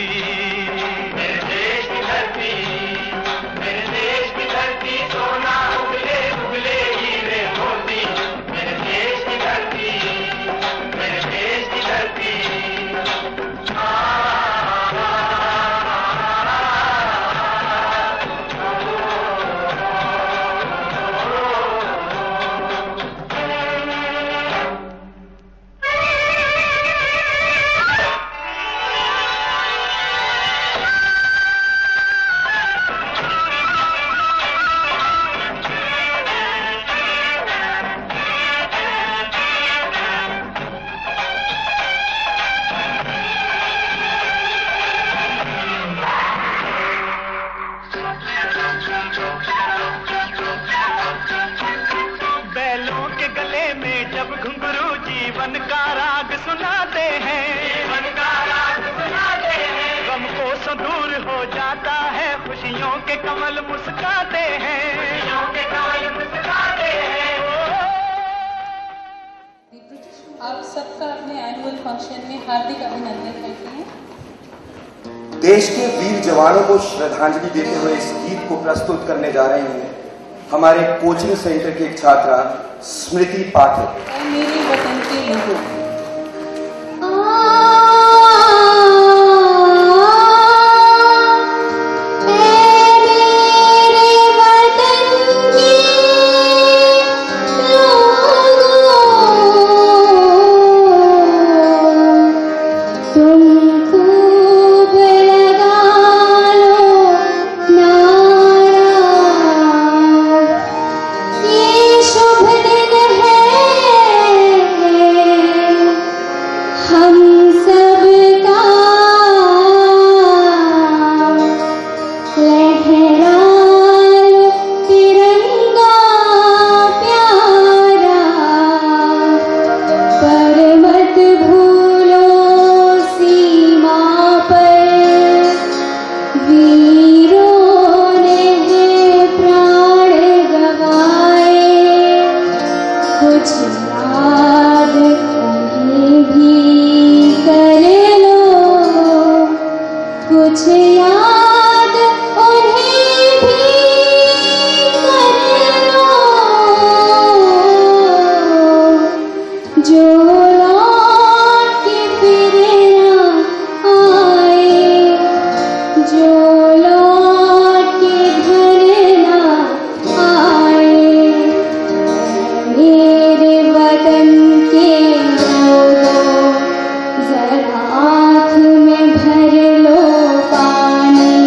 मेरे देश की धरती, मेरे देश की धरती, सोना उगले उगले हीरे मोती। मेरे देश की धरती, मेरे देश की धरती। बैलों के गले में जब घुंघरू जीवन का राग सुनाते हैं, जीवन का राग सुनाते हैं। गम को दूर हो जाता है, खुशियों के कमल मुस्काते हैं, खुशियों के कमल मुस्काते हैं। आप सबका अपने एनुअल फंक्शन में हार्दिक अभिनंदन करते हैं। देश के वीर जवानों को श्रद्धांजलि देते हुए इस गीत को प्रस्तुत करने जा रहे हैं हमारे कोचिंग सेंटर की एक छात्रा स्मृति पाठक। मेरे वतन के लोगों, आँख में भर लो पानी।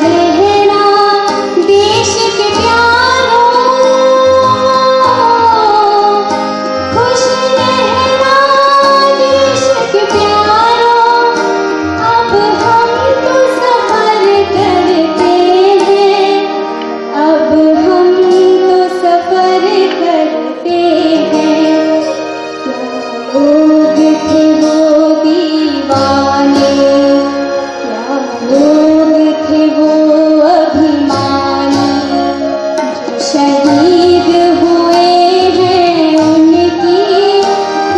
रहना देश के प्यारों, खुश रहना देश के प्यारों। अब हम तो सफर करते हैं, अब हम तो सफर करते हैं। लोग थे वो दीवाने, क्या लोग थे वो अभिमानी, जो शहीद हुए हैं उनकी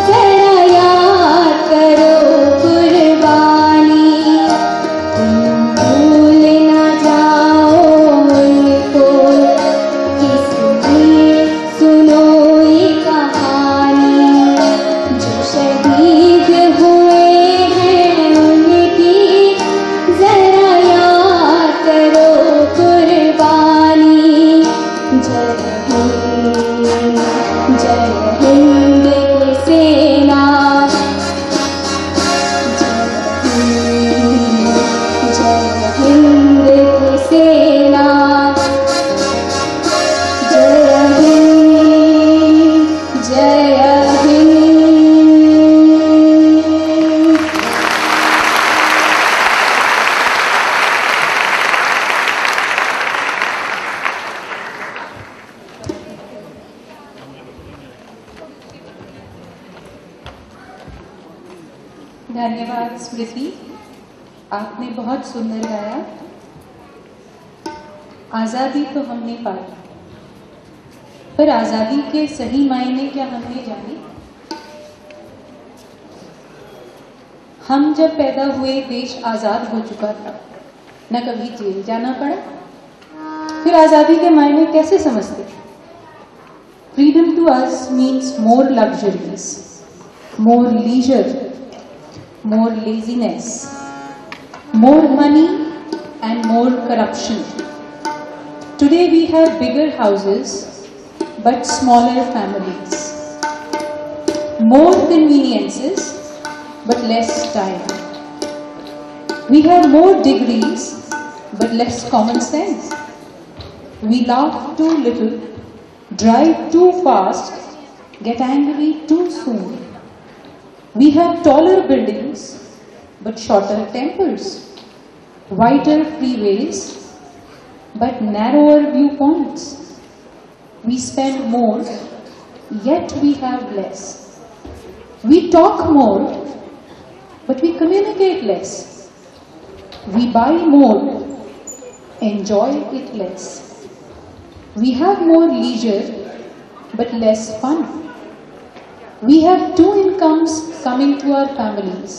जरा याद करो कुर्बानी। तुम भूल ना जाओ उनको, इसलिए सुनो ये कहानी, जो शहीद हुए हैं उनकी जरा याद करो कुर्बानी। जय हिंद की सेना, जय हिंद की सेना, जय हिंद, जय हिंद। धन्यवाद स्मृति, आपने बहुत सुंदर गाया। आज़ादी तो हमने पाई, पर आज़ादी के सही मायने क्या हमने जाने? हम जब पैदा हुए देश आज़ाद हो चुका था, न कभी जेल जाना पड़ा, फिर आज़ादी के मायने कैसे समझते? Freedom to us means more luxuries, more leisure, more laziness, more money and more corruption. Today we have bigger houses but smaller families, more conveniences but less time. We have more degrees but less common sense. We laugh too little, drive too fast, get angry too soon. We have taller buildings but shorter tempers, wider freeways but narrower viewpoints. We spend more, yet we have less. We talk more, but we communicate less. We buy more, enjoy it less. We have more leisure, but less fun. We have 2 incomes coming to our families,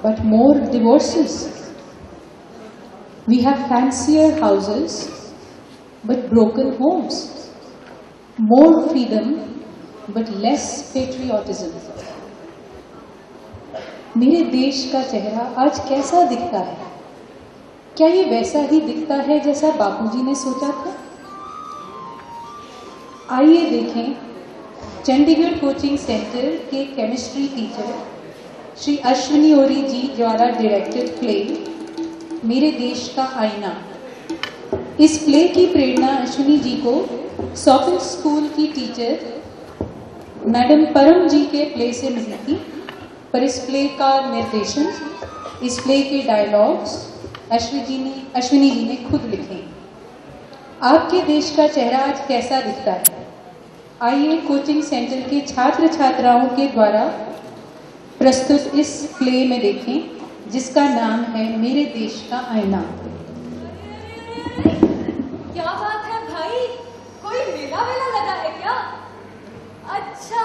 but more divorces. We have fancier houses, but broken homes. More freedom, but less patriotism. मेरे देश का चेहरा आज कैसा दिखता है? क्या ये वैसा ही दिखता है जैसा बापूजी ने सोचा था? आइए देखें चंडीगढ़ कोचिंग सेंटर के केमिस्ट्री टीचर श्री अश्विनी ओरी जी द्वारा डायरेक्टेड प्ले मेरे देश का आईना। इस प्ले की प्रेरणा अश्विनी जी को सॉफिल स्कूल की टीचर मैडम परम जी के प्ले से मिली थी, पर इस प्ले का निर्देशन, इस प्ले के डायलॉग्स अश्विनी जी ने खुद लिखे। आपके देश का चेहरा आज कैसा दिखता है? आइए कोचिंग सेंटर के छात्र छात्राओं के द्वारा प्रस्तुत इस प्ले में देखें, जिसका नाम है मेरे देश का आईना। क्या बात है भाई, कोई मेला वेला लगा है क्या? अच्छा,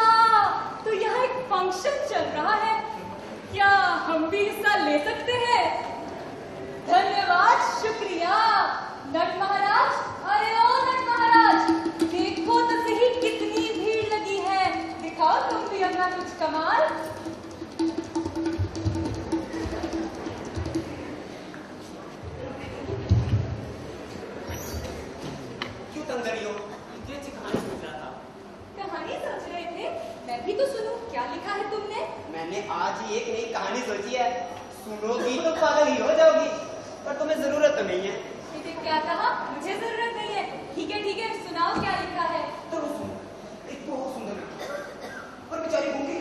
तो यहाँ एक फंक्शन चल रहा है, क्या हम भी हिस्सा ले सकते हैं? धन्यवाद, शुक्रिया। नट महाराज, अरे ओ नट महाराज, देखो तो सही कितनी भीड़ लगी है, दिखाओ तुम भी अपना कुछ कमाल। क्यों तंग कर रही हो? इतनी अच्छी कहानी सोच रहा था। कहानी सोच रहे थे? मैं भी तो सुनूं, क्या लिखा है तुमने? मैंने आज ही एक नई कहानी सोची है, सुनोगी तो पागल ही हो जाओगी, पर तुम्हें जरूरत तो नहीं है। क्या कहा? मुझे जरूरत नहीं है। ठीक है, सुनाओ क्या लिखा है। तो सुनो, एक बहुत सुंदर लड़की और बेचारी गूंगी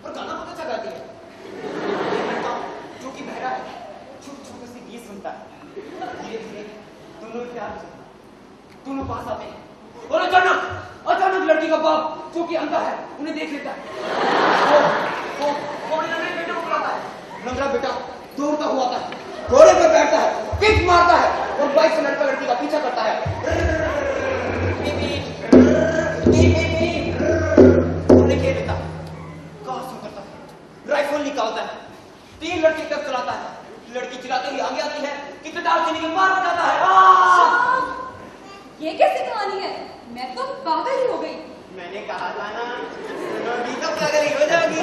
और गाना बहुत अच्छा गाती है। एक लड़का जो कि बहरा है, छोटे से गीत सुनता है। धीरे धीरे दोनों प्यार से दोनों पास आते हैं और अचानक लड़की का बाप जो कि अंधा है उन्हें देख लेता है। वो लंगड़े बेटे को बुलाता है। लंगड़ा बेटा दौड़ता हुआ आता है, घोड़े पर बैठता है, किक मारता है और बाइक से लड़की का पीछा करता है। राइफल निकालता है, 3 लड़के तक चलाता है। लड़की चलाते ही आगे आती है कि कटार से निकल मार जाता है। ये कैसी कहानी है? मैं तो पागल ही हो गई। मैंने कहा था ना, सुनोगी तो पागल ही हो जाओगी।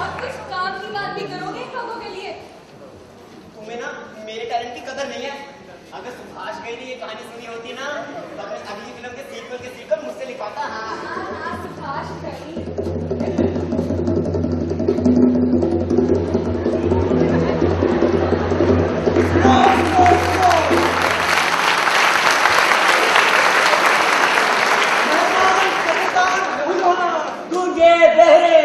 अब कुछ काम की बात भी करोगे इन लोगों के लिए? तुम्हें ना मेरे टैलेंट की कदर नहीं है। अगर सुभाष गई ने ये कहानी सुनी होती ना तो अपनी अगली फिल्म के सीक्वल मुझसे लिखवाता। हाँ सुभाष गई। गूंगे बहरे,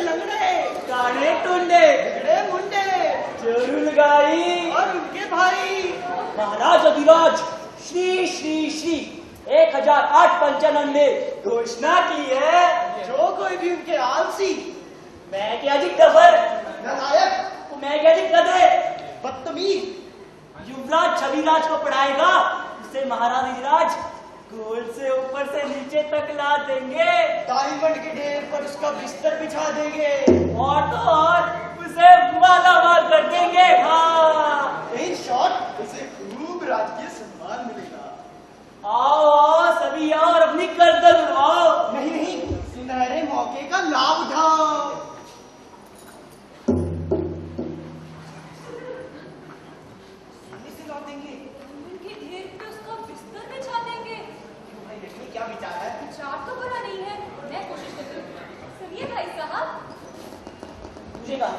लंगड़े, काने टुंडे, बिगड़े मुंडे, जोरू लगाई और उनके भाई महाराज अधिराज श्री श्री श्री 1008 पंचानन ने घोषणा की है, जो कोई भी उनके आलसी, मैं क्या जी डफर, नालायक, मैं क्या जी गधे, बदतमीज युवराज छविराज को पढ़ाएगा, उसे महाराज अधिराज गोल से ऊपर से नीचे तक ला देंगे। डायमंड के ढेर पर उसका बिस्तर बिछा देंगे और तो और उसे मालामाल कर देंगे। हाँ, इन शॉर्ट उसे खूब राजकीय सम्मान मिलेगा। आओ सभी आओ और अपनी गर्दन उड़ाओ। नहीं, सुनहरे मौके का लाभ उठाओ। क्या विचार है? विचार तो बुरा नहीं है, मैं कोशिश करती हूँ। सुनिए भाई साहब, मुझे कहा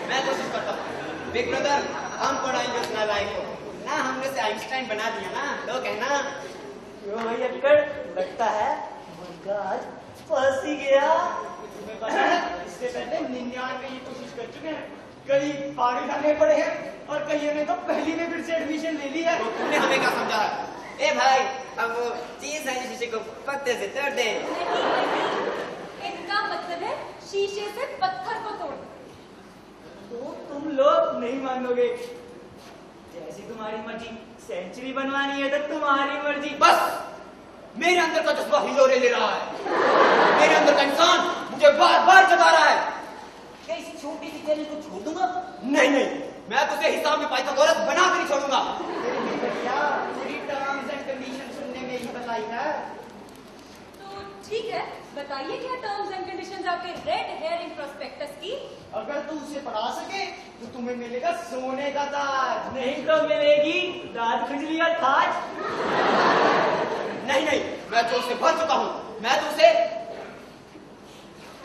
मैं कोशिश करता हूँ। बिग ब्रदर, हम पढ़ाएंगे उस नालायक को ना, हमने से आइंस्टाइन बना दिया ना तो कहना क्यों भाई अक्कड़, लगता है मुर्गा आज फंस ही गया। तुम्हें पता है इससे पहले 99 की कोशिश कर चुके हैं, कई पागल खाने पड़े हैं और कईयों ने तो पहली में फिर से एडमिशन ले ली है। तो तुमने हमें क्या समझा है? ए भाई, हम वो चीज है शीशे को पत्ते से तोड़ दे। नहीं, इनका मतलब है शीशे से पत्थर को तोड़। तो तुम लोग नहीं मानोगे, जैसी तुम्हारी मर्जी, सेंचुरी बनवानी है तो तुम्हारी मर्जी। बस मेरे अंदर का जज्बा हिलोरे ले रहा है, मेरे अंदर का इंसान मुझे बार बार जगा रहा है। क्या इसी छोटी सी चैलेंज को छोड़ दूंगा? नहीं, मैं तुझे हिसाब में पाइथागोरस बना कर ही छोड़ूंगा। पूरी टर्म्स एंड कंडीशन सुनने में ही बताई है। तो ठीक है, बताइए क्या टर्म्स एंड कंडीशंस आपके रेड हेयरिंग प्रोस्पेक्टस की? अगर तू उसे पढ़ा सके तो तुम्हें मिलेगा सोने का ताज, नहीं तो मिलेगी दांत खुजली का ताज। नहीं, मैं तो उसे भर चुका हूँ, मैं तो उसे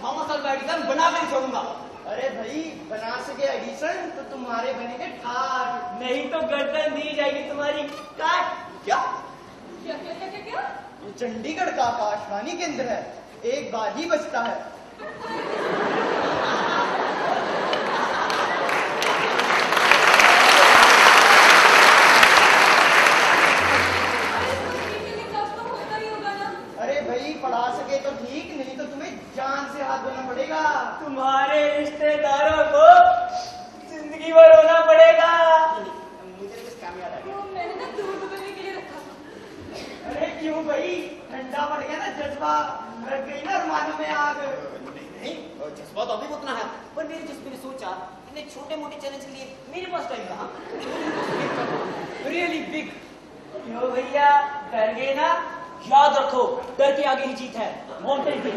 थॉमस अल्वा एडिसन बना कर ही छोड़ूंगा। अरे भाई, बना सके एडिसन तो तुम्हारे बनेंगे ठाट, नहीं तो गर्दन दी जाएगी तुम्हारी काट। क्या? ये चंडीगढ़ का आकाशवाणी केंद्र है, एक बार ही बजता है। अरे भाई, पढ़ा सके तो ठीक, नहीं तो तुम्हें जान से हाथ धोना पड़ेगा। तुम्हारे रिश्तेदारों को जिंदगी भर रोना पड़ेगा। मुझे कुछ काम याद आ गया। मैंने ना दूध उबलने के लिए रखा। अरे क्यों भाई, ठंडा पड़ गया ना जज्बा, लग गई ना रुमालों में आग। नहीं, जज्बा तो अभी उतना है, पर मेरे जज्बे ने सोचा इतने छोटे मोटे चैलेंज के लिए मेरे पास टाइम कहाँ। Really big. क्यों भैया, डर गए ना? याद रखो, डर के आगे ही जीत है। Mountain Dew.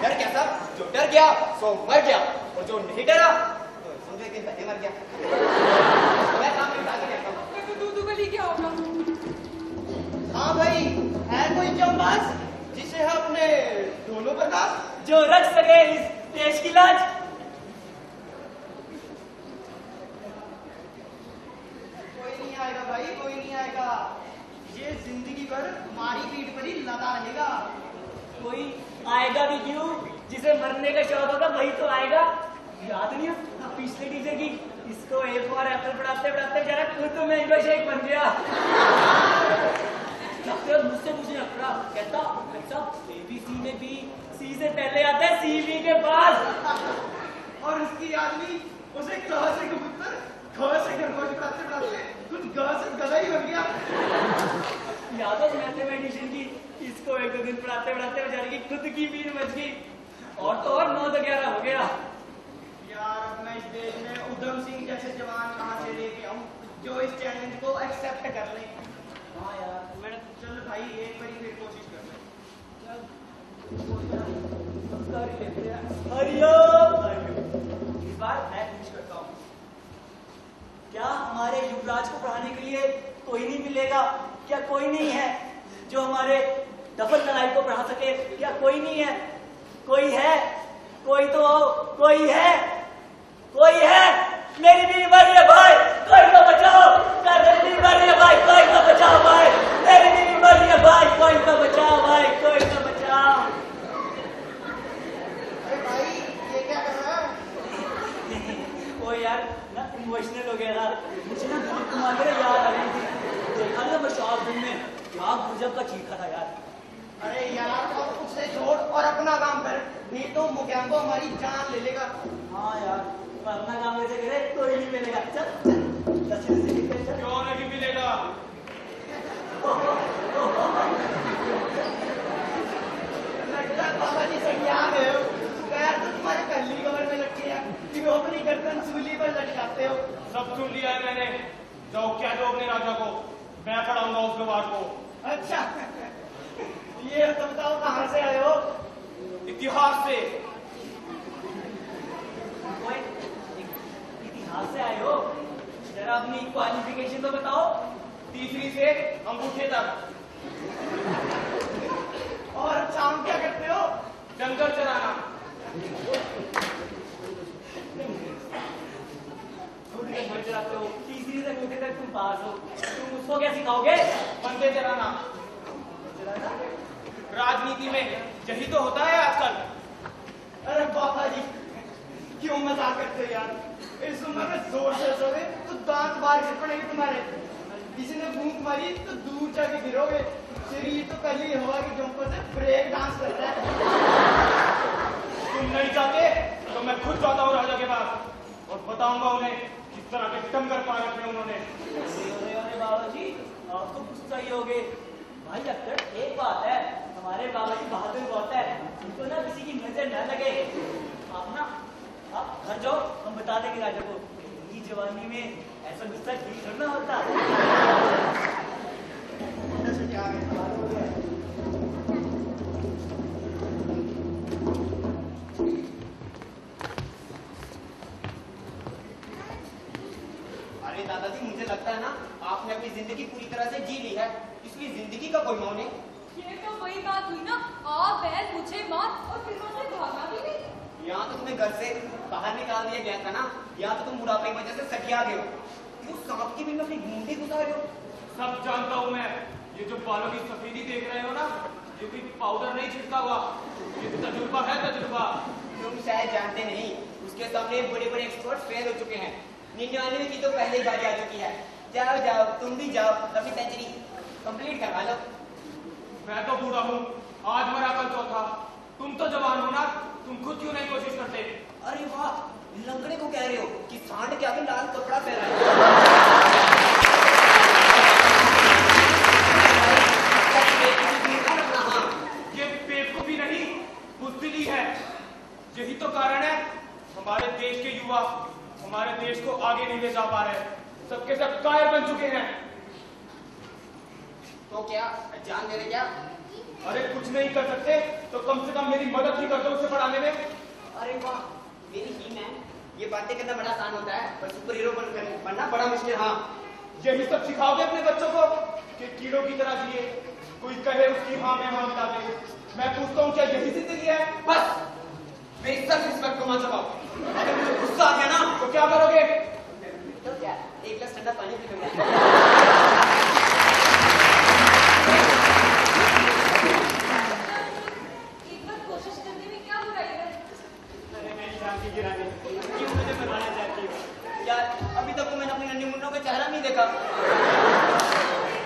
डर क्या सब? जो डर गया सो मर गया, और जो नहीं डरा तो समझो कि मर गया। मैं काम जिंदगी भर हमारी पीठ पर ही लगा रहेगा। कोई आएगा भी क्यों, जिसे मरने का शौक होगा वही तो आएगा। याद नहीं है पिछले टीचर की, इसको ए फॉर एप्पल पढ़ाते पढ़ाते बेचारा खुद तो मैंगो शेक बन गया। मुझसे पूछने पड़ा, कहता अच्छा ABC में भी C से पहले आता है CV के पास। और उसकी आदमी उसे क से कबूतर, ख से खरगोश पढ़ाते पढ़ाते कुछ ग से गधा ही बन गया। याद है मैथमेटिशियन की, इसको एक दो दिन पढ़ाते पढ़ाते बेचारे की खुद की पीर मच गई। और तो और 9 तो 11 हो गया। यार अब मैं इस देश में उधम सिंह जैसे जवान कहाँ से लेके आऊं जो इस चैलेंज को एक्सेप्ट कर ले। हाँ यार मैंने चल भाई एक बार फिर कोशिश कर ले। इस बार मैं कोशिश करता हूँ। क्या हमारे युवराज को पढ़ाने के लिए कोई नहीं मिलेगा? क्या कोई नहीं है जो हमारे दफन कलाई को पढ़ा सके? क्या कोई नहीं है? कोई है? कोई तो कोई है? कोई है? मेरी बीमारी है भाई, कोई तो बचाओ। मेरी बीमारी है भाई, कोई तो बचाओ भाई। मेरी बीमारी है भाई, कोई तो बचाओ भाई, कोई तो बचाओ। अरे भाई ये क्या कर रहा है? वो यार ना इमोशनल हो गया था। मुझे ना तुम्हारी याद आ रही थी। देखा ना बरसात दिन में क्या गुजब का चीखा था यार। अरे यार अब उसे छोड़ और अपना काम कर, नहीं तो मुकैम्बो हमारी जान ले लेगा। हाँ यार अपना काम कैसे करे, कोई नहीं मिलेगा। चल क्यों नहीं मिलेगा? लगता बाबा जी से क्या गए हो? पैर तो तुम्हारे पहली कमर में लटके हैं, फिर अपनी गर्दन सूली पर लटकाते हो। सब सुन लिया है मैंने। जाओ क्या दो अपने राजा को, मैं पढ़ाऊंगा उस गवार को। अच्छा ये तो बताओ कहाँ से आए हो? इतिहास से। इतिहास से आए हो? जरा अपनी क्वालिफिकेशन तो बताओ। 3री से अंगूठे तक। और शाम क्या करते हो? जंगल चराना। चलाते हो। 3री से अंगूठे तक तुम पास हो, तुम उसको क्या सिखाओगे? बंदे चराना। राजनीति में यही तो होता है आजकल। अरे बाबा जी क्यों मजाक करते यार? इस उम्र में जोर से सोए तो दांत बाहर से पड़ेंगे तुम्हारे। किसी ने भूख मारी तो दूर जाके गिरोगे। शरीर तो पहले हवा की झोंकों से ब्रेक डांस करता है। तुम नहीं जाते तो मैं खुद जाता हूँ राजा के पास और बताऊंगा उन्हें किस तरह के टंगर पा रखे उन्होंने। अरे बाबा जी आप तो गुस्सा ही होगे। भाई अक्सर एक बात है, हमारे बाबा जी बहादुर बहुत है, उनको ना किसी की नजर न लगे। आप घर जाओ, हम बता देंगे राजा को। ये जवानी में ऐसा गुस्सा ठीक करना होता। अरे दादाजी मुझे लगता है ना आपने अपनी जिंदगी पूरी तरह से जी ली है, इसलिए जिंदगी का कोई मौन नहीं। ये तो वही बात हुई ना, आप बैल मुझे मार और फिर वहां से भागा भी नहीं। यहाँ तो तुम्हें घर से बाहर निकाल दिया गया था ना, यहाँ तो तुम बुढ़ापे की वजह से सटिया गए हो। क्यों सांप की बिल में अपनी घूमती घुसा रहे हो? सब जानता हूँ मैं। ये जो बालों की सफेदी देख रहे हो ना, ये कोई पाउडर नहीं छिड़का हुआ, ये तजुर्बा है, तजुर्बा। तुम शायद जानते नहीं, उसके सामने बड़े बड़े एक्सपर्ट फेल हो चुके हैं। 99 की तो पहले ही बारी आ चुकी है। जाओ जाओ तुम भी जाओ, अपनी सेंचुरी कंप्लीट करवा लो। मैं तो बूढ़ा हूँ, आज मरा कल चौथा। तुम तो जवान हो ना, तुम खुद क्यों नहीं कोशिश करते? अरे वाह, लंगड़े को कह रहे हो कि सांड के आगे लाल कपड़ा पहना ये बेवकूफी नहीं, बुज़दिली है। यही तो कारण है हमारे देश के युवा हमारे देश को आगे नहीं ले जा पा रहे, सबके सब कायर बन चुके हैं। तो क्या जान दे रहे क्या? अरे कुछ नहीं कर सकते तो कम से कम मेरी मदद ही कर दो उसे पढ़ाने में। अरे वाह, मेरी ही मैन, ये बातें करना बड़ा आसान होता है, पर सुपर हीरो बनना बड़ा मुश्किल। हाँ, यही सब सिखाओगे अपने बच्चों को कि कीड़ों की तरह जिए, कोई कहे उसकी हाँ में हाँ मिला दे। मैं पूछता हूँ क्या यही जिंदगी है? बस मेरी सब रिस्पेक्ट को मत जमाओ। अगर मुझे गुस्सा आ गया ना तो क्या करोगे? तो क्या, एक गिलास ठंडा पानी पी लूंगा। देखा।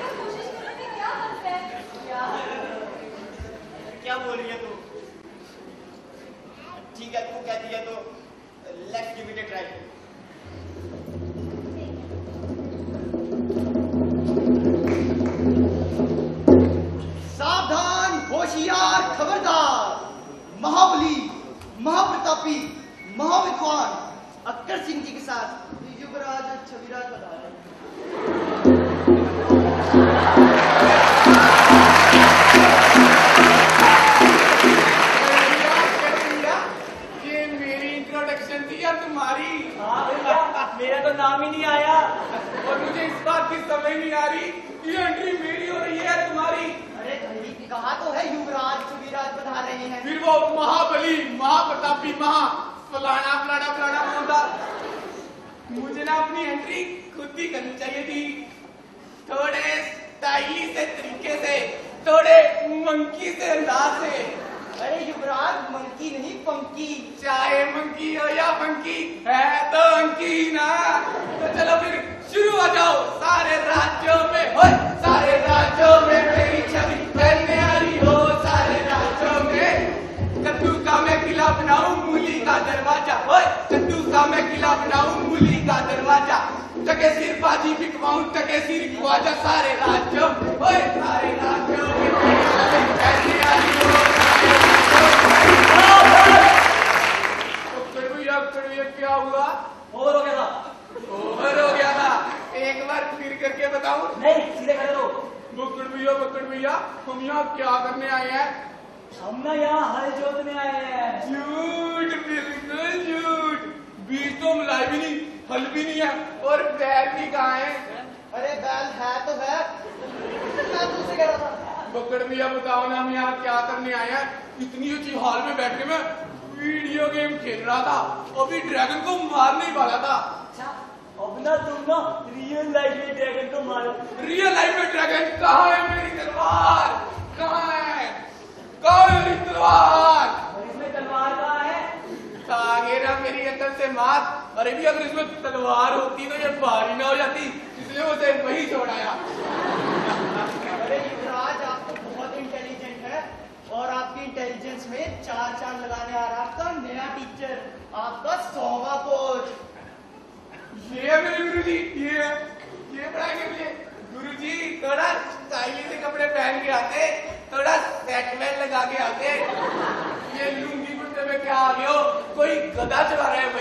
कोशिश करने में क्या हर्ज है? क्या बोल रही है तू? ठीक है, तू कहती है तो let's give it a try. सावधान, होशियार, खबरदार। महाबली, महाप्रतापी, महाविद्वान अक्कर सिंह जी के साथ युवराज छविराज बता रहे हैं। ये मेरी इंट्रोडक्शन थी या तुम्हारी? हाँ भैया, मेरा तो नाम ही नहीं आया। और मुझे इस बात की समझ नहीं आ रही ये एंट्री मेरी हो रही है तुम्हारी। अरे भाई, कहा तो है युवराज छविराज बता रहे हैं। फिर वो महाबली, महाप्रतापी, फलाना फलाना फलाना बोलता। मुझे ना अपनी एंट्री खुद ही करनी चाहिए थी, थोड़े स्टाइली से तरीके से, थोड़े मंकी से अंदाज से। अरे युवराज, मंकी नहीं पंकी। चाहे मंकी हो या फंकी, है तो अंकी ना। तो चलो फिर शुरू हो जाओ। सारे राज्यों में मेरी छवि फैलने आ रही हो। सारे राज्यों में कद्दू का मैं किला बनाऊं, मूली का दरवाजा। कद्दू का मैं किला बनाऊं, मूली का दरवाजा। टके सिर बाजी बिकवाऊं, टके सिर ख्वाजा। सारे राज्यों में मेरी छवि फैलने आ रही हो। क्या हुआ? ओवर हो गया था। ओवर हो गया था? एक बार फिर करके बताऊं? नहीं, सीधे खड़े रहो। बकड़ भैया, हम यहाँ क्या करने आए हैं? हम ना यहाँ हल जोतने आए हैं। झूठ, बिल्कुल झूठ। बीज तो मिलाई भी नहीं, हल भी नहीं है, और बैल भी कहाँ है? अरे बैल है तो है, मैं तुमसे कह रहा था। बकड़ भैया बताओ ना, हम यहाँ क्या करने आए हैं? इतनी ऊंची हॉल में बैठे में वीडियो गेम खेल रहा था, अभी ड्रैगन को मारने ही वाला था। अच्छा, अब ना तुम ना रियल लाइफ में ड्रैगन को मारो। रियल लाइफ में ड्रैगन कहाँ है? मेरी तलवार कहाँ है? कहाँ है मेरी तलवार? और इसमें तलवार कहाँ है? आगे ना मेरी अंदर से मार। अरे भी अगर इसमें तलवार होती तो ये भारी ना हो जाती, इसलिए उसे वही छोड़ाया। अरे युवराज, आप तो बहुत इंटेलिजेंट है, और आपकी इंटेलिजेंस में चार चांद लगाने आ रहा आपका नया टीचर, आपका 100वां कोच। ये मेरे गुरुजी, ये पढ़ाएंगे मुझे। गुरुजी थोड़ा स्टाइली से कपड़े पहन के आते, थोड़ा सेटमेंट लगा के आते। ये लुंगी कुर्ते में क्या आ गए हो? कोई गधा चला रहे हैं